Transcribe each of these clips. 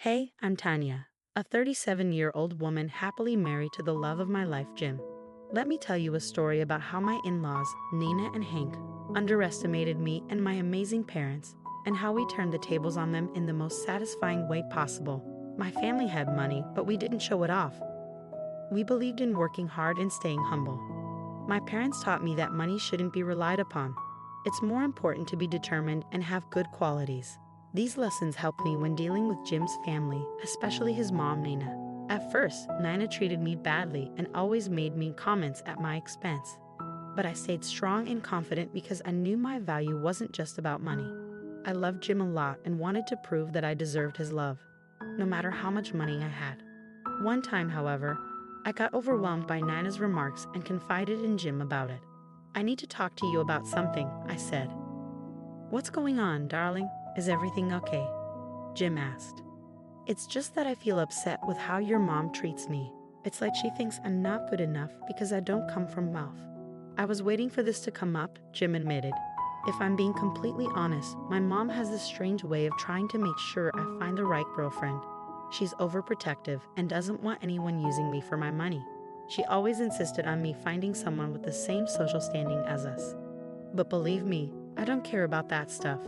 Hey, I'm Tanya, a 37-year-old woman happily married to the love of my life, Jim. Let me tell you a story about how my in-laws, Nina and Hank, underestimated me and my amazing parents, and how we turned the tables on them in the most satisfying way possible. My family had money, but we didn't show it off. We believed in working hard and staying humble. My parents taught me that money shouldn't be relied upon. It's more important to be determined and have good qualities. These lessons helped me when dealing with Jim's family, especially his mom, Nina. At first, Nina treated me badly and always made mean comments at my expense. But I stayed strong and confident because I knew my value wasn't just about money. I loved Jim a lot and wanted to prove that I deserved his love, no matter how much money I had. One time, however, I got overwhelmed by Nina's remarks and confided in Jim about it. "I need to talk to you about something," I said. "What's going on, darling? Is everything okay?" Jim asked. "It's just that I feel upset with how your mom treats me. It's like she thinks I'm not good enough because I don't come from wealth." I was waiting for this to come up, Jim admitted. "If I'm being completely honest, my mom has this strange way of trying to make sure I find the right girlfriend. She's overprotective and doesn't want anyone using me for my money. She always insisted on me finding someone with the same social standing as us. But believe me, I don't care about that stuff.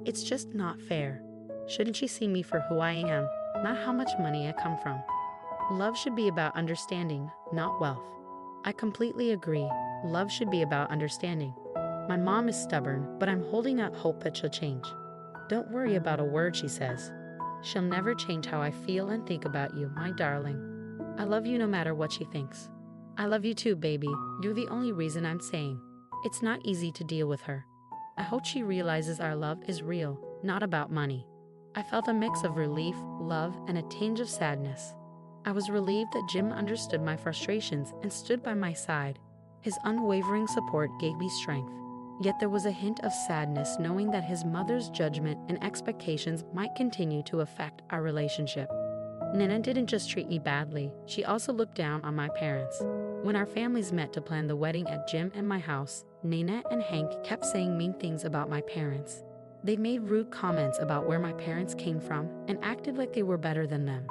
It's just not fair. Shouldn't she see me for who I am, not how much money I come from? Love should be about understanding, not wealth." I completely agree. Love should be about understanding. My mom is stubborn, but I'm holding out hope that she'll change. "Don't worry about a word she says. She'll never change how I feel and think about you, my darling. I love you no matter what she thinks." "I love you too, baby. You're the only reason I'm saying. It's not easy to deal with her. I hope she realizes our love is real, not about money." I felt a mix of relief, love, and a tinge of sadness. I was relieved that Jim understood my frustrations and stood by my side. His unwavering support gave me strength. Yet there was a hint of sadness knowing that his mother's judgment and expectations might continue to affect our relationship. Nina didn't just treat me badly, she also looked down on my parents. When our families met to plan the wedding at Jim and my house, Nina and Hank kept saying mean things about my parents. They made rude comments about where my parents came from and acted like they were better than them.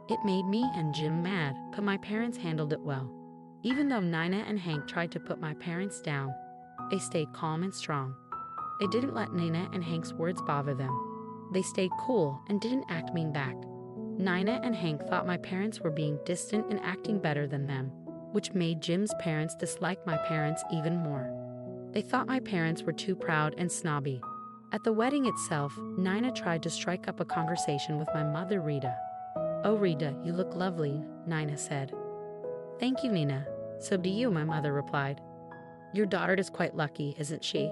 It made me and Jim mad, but my parents handled it well. Even though Nina and Hank tried to put my parents down, they stayed calm and strong. They didn't let Nina and Hank's words bother them. They stayed cool and didn't act mean back. Nina and Hank thought my parents were being distant and acting better than them, which made Jim's parents dislike my parents even more. They thought my parents were too proud and snobby. At the wedding itself, Nina tried to strike up a conversation with my mother, Rita. "Oh, Rita, you look lovely," Nina said. "Thank you, Nina. So do you," my mother replied. "Your daughter is quite lucky, isn't she?"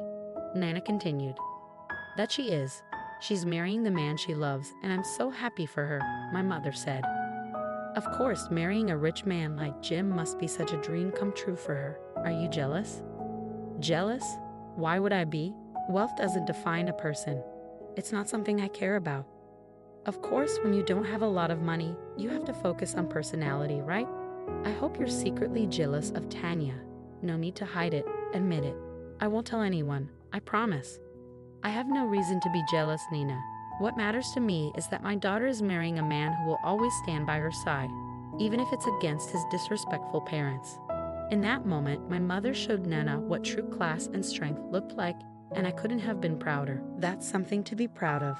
Nina continued. "That she is. She's marrying the man she loves, and I'm so happy for her," my mother said. "Of course, marrying a rich man like Jim must be such a dream come true for her. Are you jealous?" "Jealous? Why would I be? Wealth doesn't define a person. It's not something I care about. Of course, when you don't have a lot of money, you have to focus on personality, right? I hope you're secretly jealous of Tanya. No need to hide it. Admit it. I won't tell anyone. I promise." "I have no reason to be jealous, Nina. What matters to me is that my daughter is marrying a man who will always stand by her side, even if it's against his disrespectful parents." In that moment, my mother showed Nana what true class and strength looked like, and I couldn't have been prouder. That's something to be proud of.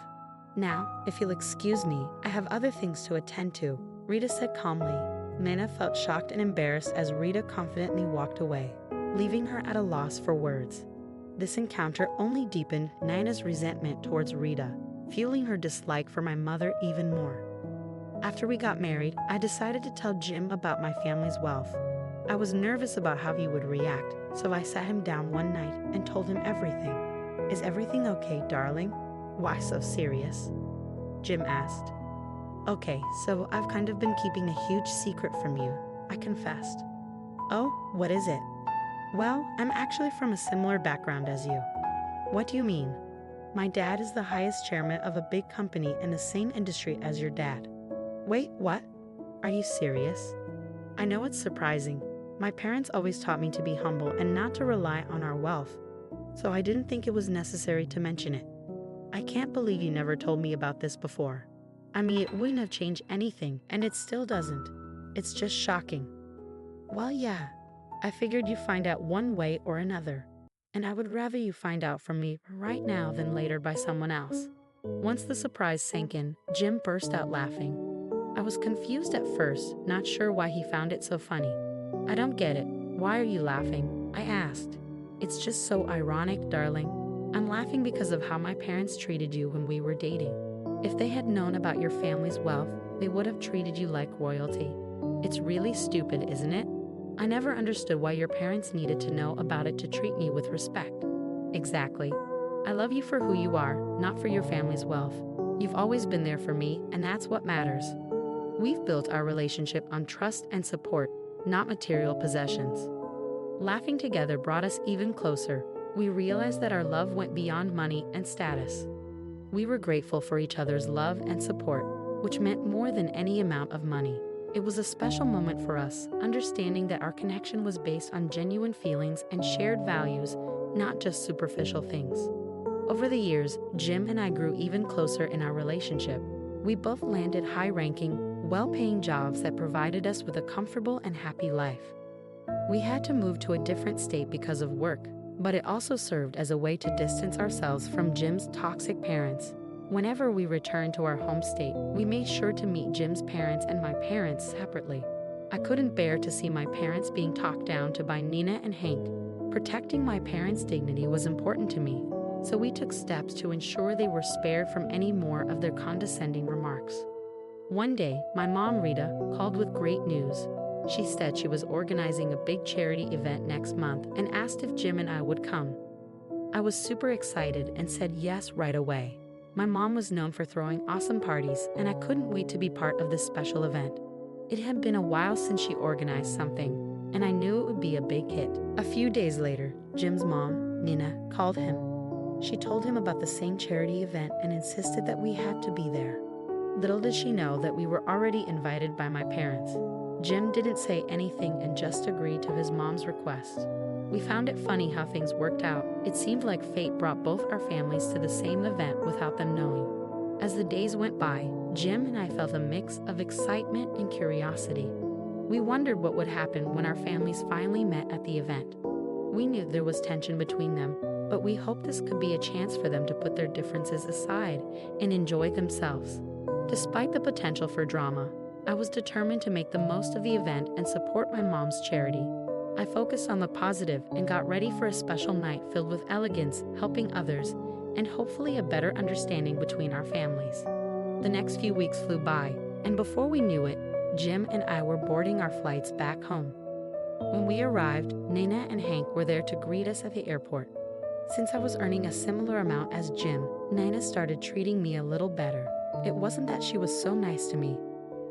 "Now, if you'll excuse me, I have other things to attend to," Rita said calmly. Nana felt shocked and embarrassed as Rita confidently walked away, leaving her at a loss for words. This encounter only deepened Nana's resentment towards Rita, fueling her dislike for my mother even more. After we got married, I decided to tell Jim about my family's wealth. I was nervous about how he would react, so I sat him down one night and told him everything. "Is everything okay, darling? Why so serious?" Jim asked. "Okay, so I've kind of been keeping a huge secret from you," I confessed. "Oh, what is it?" "Well, I'm actually from a similar background as you." "What do you mean?" "My dad is the highest chairman of a big company in the same industry as your dad." "Wait, what? Are you serious?" I know it's surprising. My parents always taught me to be humble and not to rely on our wealth, so I didn't think it was necessary to mention it. "I can't believe you never told me about this before." I mean, it wouldn't have changed anything, and it still doesn't. It's just shocking. Well, yeah, I figured you'd find out one way or another. And I would rather you find out from me right now than later by someone else. Once the surprise sank in, Jim burst out laughing. I was confused at first, not sure why he found it so funny. I don't get it. Why are you laughing? I asked. It's just so ironic, darling. I'm laughing because of how my parents treated you when we were dating. If they had known about your family's wealth, they would have treated you like royalty. It's really stupid, isn't it? I never understood why your parents needed to know about it to treat me with respect. Exactly. I love you for who you are, not for your family's wealth. You've always been there for me, and that's what matters. We've built our relationship on trust and support, not material possessions. Laughing together brought us even closer. We realized that our love went beyond money and status. We were grateful for each other's love and support, which meant more than any amount of money. It was a special moment for us, understanding that our connection was based on genuine feelings and shared values, not just superficial things. Over the years, Jim and I grew even closer in our relationship. We both landed high-ranking, well-paying jobs that provided us with a comfortable and happy life. We had to move to a different state because of work, but it also served as a way to distance ourselves from Jim's toxic parents. Whenever we returned to our home state, we made sure to meet Jim's parents and my parents separately. I couldn't bear to see my parents being talked down to by Nina and Hank. Protecting my parents' dignity was important to me, so we took steps to ensure they were spared from any more of their condescending remarks. One day, my mom, Rita, called with great news. She said she was organizing a big charity event next month and asked if Jim and I would come. I was super excited and said yes right away. My mom was known for throwing awesome parties, and I couldn't wait to be part of this special event. It had been a while since she organized something, and I knew it would be a big hit. A few days later, Jim's mom, Nina, called him. She told him about the same charity event and insisted that we had to be there. Little did she know that we were already invited by my parents. Jim didn't say anything and just agreed to his mom's request. We found it funny how things worked out. It seemed like fate brought both our families to the same event without them knowing. As the days went by, Jim and I felt a mix of excitement and curiosity. We wondered what would happen when our families finally met at the event. We knew there was tension between them, but we hoped this could be a chance for them to put their differences aside and enjoy themselves. Despite the potential for drama, I was determined to make the most of the event and support my mom's charity. I focused on the positive and got ready for a special night filled with elegance, helping others, and hopefully a better understanding between our families. The next few weeks flew by, and before we knew it, Jim and I were boarding our flights back home. When we arrived, Nina and Hank were there to greet us at the airport. Since I was earning a similar amount as Jim, Nina started treating me a little better. It wasn't that she was so nice to me,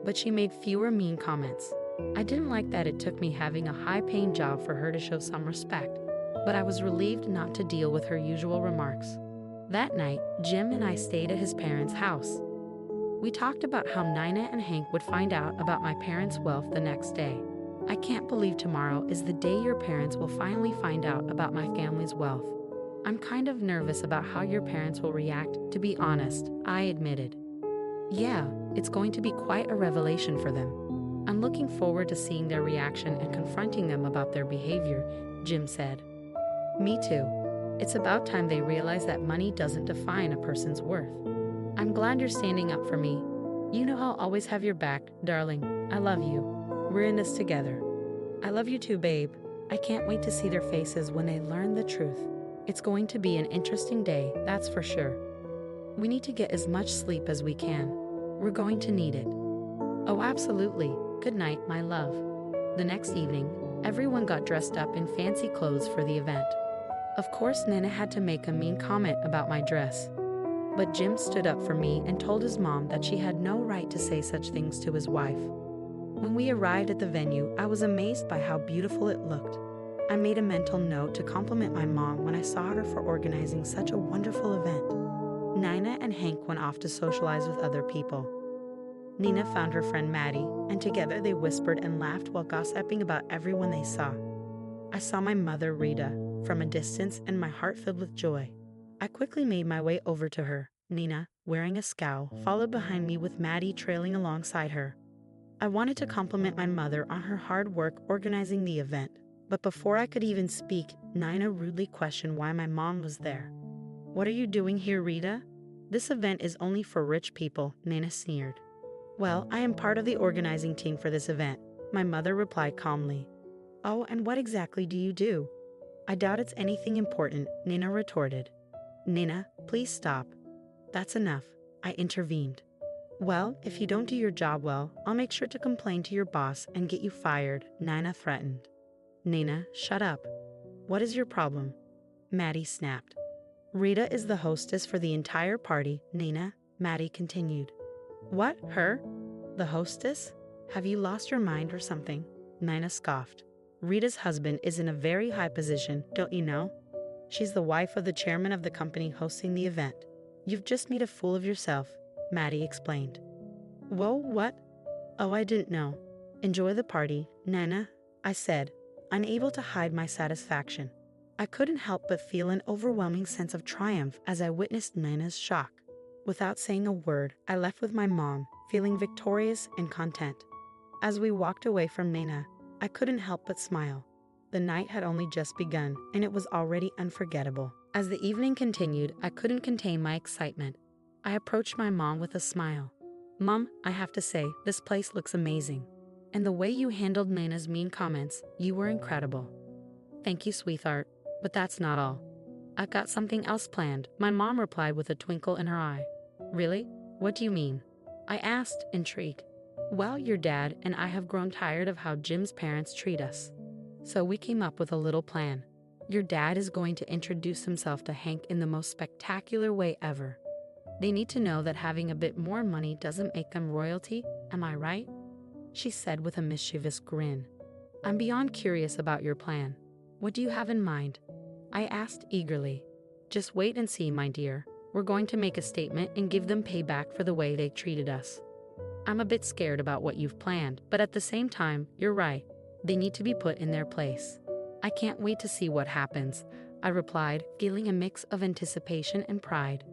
but she made fewer mean comments. I didn't like that it took me having a high-paying job for her to show some respect, but I was relieved not to deal with her usual remarks. That night, Jim and I stayed at his parents' house. We talked about how Nina and Hank would find out about my parents' wealth the next day. I can't believe tomorrow is the day your parents will finally find out about my family's wealth. I'm kind of nervous about how your parents will react, to be honest, I admitted. Yeah, it's going to be quite a revelation for them. I'm looking forward to seeing their reaction and confronting them about their behavior, Jim said. Me too. It's about time they realize that money doesn't define a person's worth. I'm glad you're standing up for me. You know I'll always have your back, darling. I love you. We're in this together. I love you too, babe. I can't wait to see their faces when they learn the truth. It's going to be an interesting day, that's for sure. We need to get as much sleep as we can. We're going to need it. Oh, absolutely. Good night, my love. The next evening, everyone got dressed up in fancy clothes for the event. Of course, Nina had to make a mean comment about my dress. But Jim stood up for me and told his mom that she had no right to say such things to his wife. When we arrived at the venue, I was amazed by how beautiful it looked. I made a mental note to compliment my mom when I saw her for organizing such a wonderful event. Nina and Hank went off to socialize with other people. Nina found her friend Maddie, and together they whispered and laughed while gossiping about everyone they saw. I saw my mother, Rita, from a distance, and my heart filled with joy. I quickly made my way over to her. Nina, wearing a scowl, followed behind me with Maddie trailing alongside her. I wanted to compliment my mother on her hard work organizing the event, but before I could even speak, Nina rudely questioned why my mom was there. "What are you doing here, Rita? This event is only for rich people," Nina sneered. "Well, I am part of the organizing team for this event," my mother replied calmly. "Oh, and what exactly do you do?" "I doubt it's anything important," Nina retorted. "Nina, please stop." "That's enough," I intervened. "Well, if you don't do your job well, I'll make sure to complain to your boss and get you fired," Nina threatened. "Nina, shut up. What is your problem?" Maddie snapped. "Rita is the hostess for the entire party, Nina," Maddie continued. "What, her? The hostess? Have you lost your mind or something?" Nina scoffed. "Rita's husband is in a very high position, don't you know? She's the wife of the chairman of the company hosting the event. You've just made a fool of yourself," Maddie explained. "Whoa, what? Oh, I didn't know. Enjoy the party, Nana," I said, unable to hide my satisfaction. I couldn't help but feel an overwhelming sense of triumph as I witnessed Nina's shock. Without saying a word, I left with my mom, feeling victorious and content. As we walked away from Nina, I couldn't help but smile. The night had only just begun, and it was already unforgettable. As the evening continued, I couldn't contain my excitement. I approached my mom with a smile. "Mom, I have to say, this place looks amazing. And the way you handled Nina's mean comments, you were incredible." "Thank you, sweetheart. But that's not all. I've got something else planned," my mom replied with a twinkle in her eye. "Really? What do you mean?" I asked, intrigued. "Well, your dad and I have grown tired of how Jim's parents treat us. So we came up with a little plan. Your dad is going to introduce himself to Hank in the most spectacular way ever. They need to know that having a bit more money doesn't make them royalty, am I right?" she said with a mischievous grin. "I'm beyond curious about your plan. What do you have in mind?" I asked eagerly. "Just wait and see, my dear. We're going to make a statement and give them payback for the way they treated us. I'm a bit scared about what you've planned, but at the same time, you're right. They need to be put in their place." "I can't wait to see what happens," I replied, feeling a mix of anticipation and pride.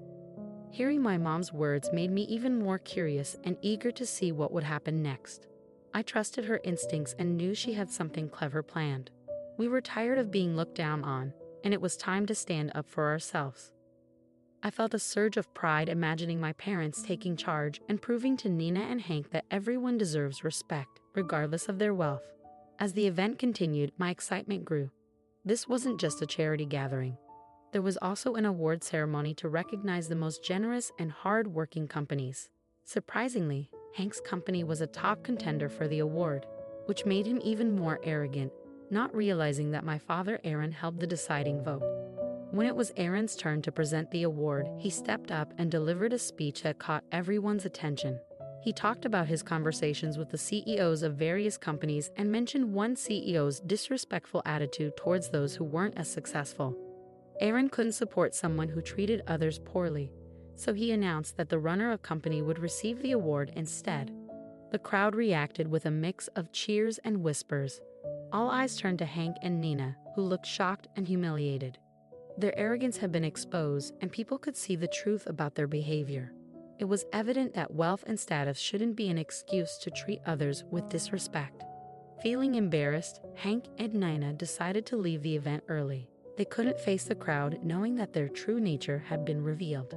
Hearing my mom's words made me even more curious and eager to see what would happen next. I trusted her instincts and knew she had something clever planned. We were tired of being looked down on, and it was time to stand up for ourselves. I felt a surge of pride imagining my parents taking charge and proving to Nina and Hank that everyone deserves respect, regardless of their wealth. As the event continued, my excitement grew. This wasn't just a charity gathering. There was also an award ceremony to recognize the most generous and hard-working companies. Surprisingly, Hank's company was a top contender for the award, which made him even more arrogant, not realizing that my father Aaron held the deciding vote. When it was Aaron's turn to present the award, he stepped up and delivered a speech that caught everyone's attention. He talked about his conversations with the CEOs of various companies and mentioned one CEO's disrespectful attitude towards those who weren't as successful. Aaron couldn't support someone who treated others poorly, so he announced that the runner-up company would receive the award instead. The crowd reacted with a mix of cheers and whispers. All eyes turned to Hank and Nina, who looked shocked and humiliated. Their arrogance had been exposed, and people could see the truth about their behavior. It was evident that wealth and status shouldn't be an excuse to treat others with disrespect. Feeling embarrassed, Hank and Nina decided to leave the event early. They couldn't face the crowd knowing that their true nature had been revealed.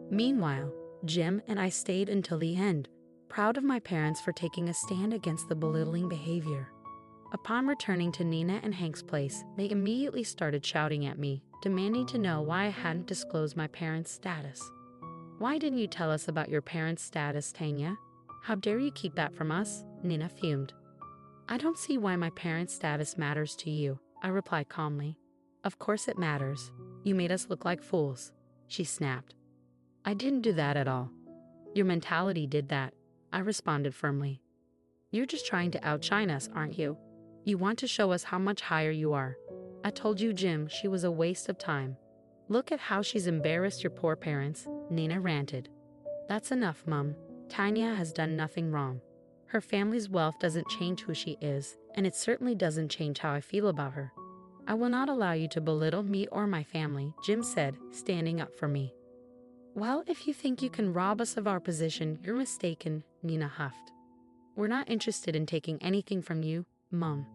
Meanwhile, Jim and I stayed until the end, proud of my parents for taking a stand against the belittling behavior. Upon returning to Nina and Hank's place, they immediately started shouting at me, demanding to know why I hadn't disclosed my parents' status. "Why didn't you tell us about your parents' status, Tanya? How dare you keep that from us?" Nina fumed. "I don't see why my parents' status matters to you," I replied calmly. "Of course it matters. You made us look like fools," she snapped. "I didn't do that at all. Your mentality did that," I responded firmly. "You're just trying to outshine us, aren't you? You want to show us how much higher you are. I told you, Jim, she was a waste of time. Look at how she's embarrassed your poor parents," Nina ranted. "That's enough, Mum. Tanya has done nothing wrong. Her family's wealth doesn't change who she is, and it certainly doesn't change how I feel about her. I will not allow you to belittle me or my family," Jim said, standing up for me. Well, if you think you can rob us of our position, you're mistaken, Nina huffed. We're not interested in taking anything from you, Mom.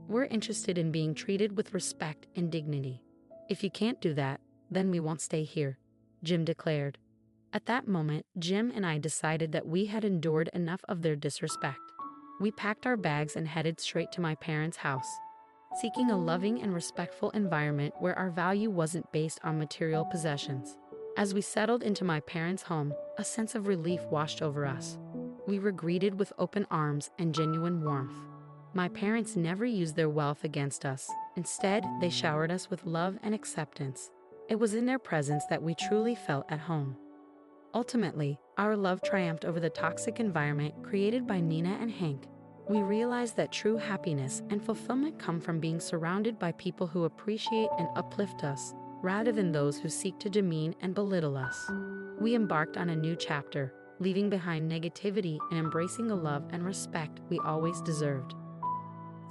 We're interested in being treated with respect and dignity. If you can't do that, then we won't stay here, Jim declared. At that moment, Jim and I decided that we had endured enough of their disrespect. We packed our bags and headed straight to my parents' house, seeking a loving and respectful environment where our value wasn't based on material possessions. As we settled into my parents' home, a sense of relief washed over us. We were greeted with open arms and genuine warmth. My parents never used their wealth against us. Instead, they showered us with love and acceptance. It was in their presence that we truly felt at home. Ultimately, our love triumphed over the toxic environment created by Nina and Hank. We realized that true happiness and fulfillment come from being surrounded by people who appreciate and uplift us, rather than those who seek to demean and belittle us. We embarked on a new chapter, leaving behind negativity and embracing the love and respect we always deserved.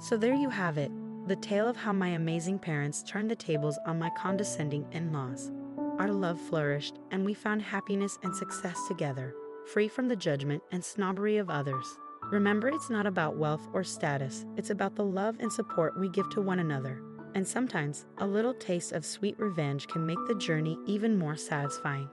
So there you have it, the tale of how my amazing parents turned the tables on my condescending in-laws. Our love flourished, and we found happiness and success together, free from the judgment and snobbery of others. Remember, it's not about wealth or status, it's about the love and support we give to one another. And sometimes, a little taste of sweet revenge can make the journey even more satisfying.